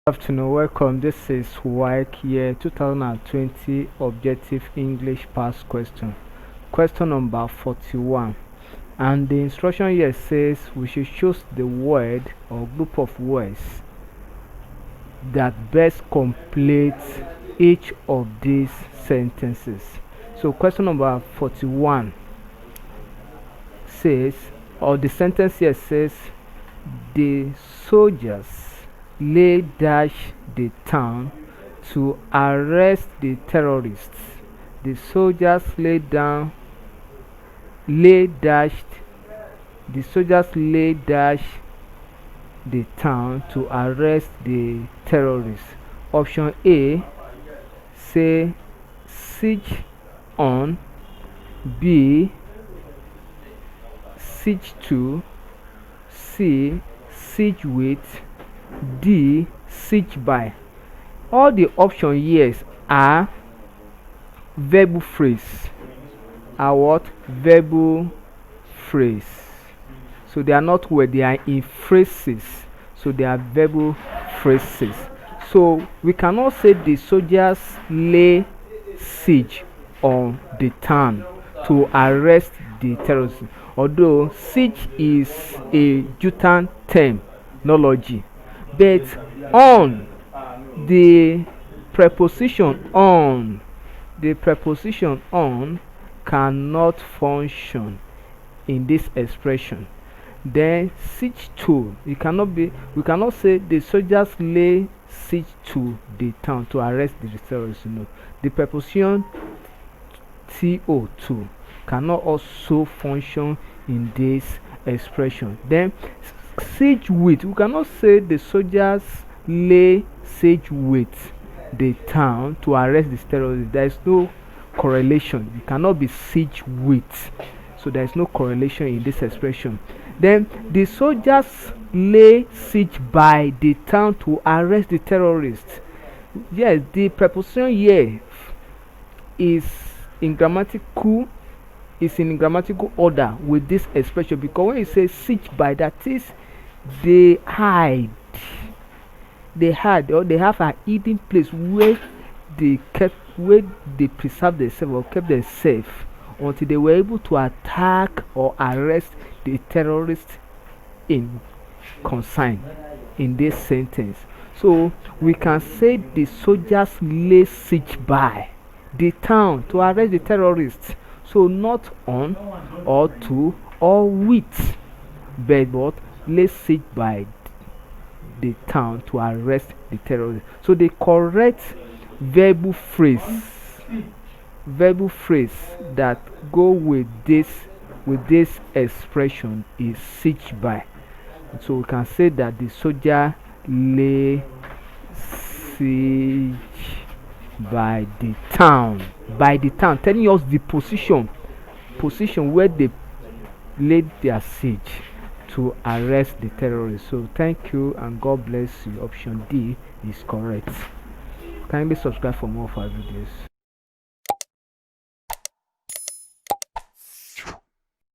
Afternoon, welcome. This is Waec year 2020 Objective English Past Question. Question number 41. And the instruction here says we should choose the word or group of words that best complete each of these sentences. So, question number 41 says, or the sentence here says, the soldiers lay dash the town to arrest the terrorists. The soldiers lay dashed. The soldiers lay dash the town to arrest the terrorists. Option A say siege on. B siege to. C siege with. D siege by. All the options here are verbal phrase. Are what? Verbal phrase. So they are not words, they are in phrases. So they are verbal phrases. So we cannot say the soldiers lay siege on the town to arrest the terrorists. Although siege is a Jutan terminology. But on, the preposition on cannot function in this expression. Then siege to, we cannot say the soldiers lay siege to the town to arrest the terrorists. No, the preposition to cannot also function in this expression. Then siege with, we cannot say the soldiers lay siege with the town to arrest the terrorists. There is no correlation. It cannot be siege with. So there is no correlation in this expression. Then the soldiers lay siege by the town to arrest the terrorists. Yes, the preposition here is in grammatical order with this expression, because when you say siege by, that is they hide, or they have a hidden place where they preserve themselves or kept themselves until they were able to attack or arrest the terrorists in concern in this sentence. So we can say the soldiers lay siege by the town to arrest the terrorists. So not on or to or with, but lay siege by the town to arrest the terrorists. So the correct verbal phrase that go with this expression is siege by. So we can say that the soldier lay siege by the town, telling us the position where they laid their siege to arrest the terrorists. So thank you and God bless you. Option D is correct. Kindly subscribe for more of our videos.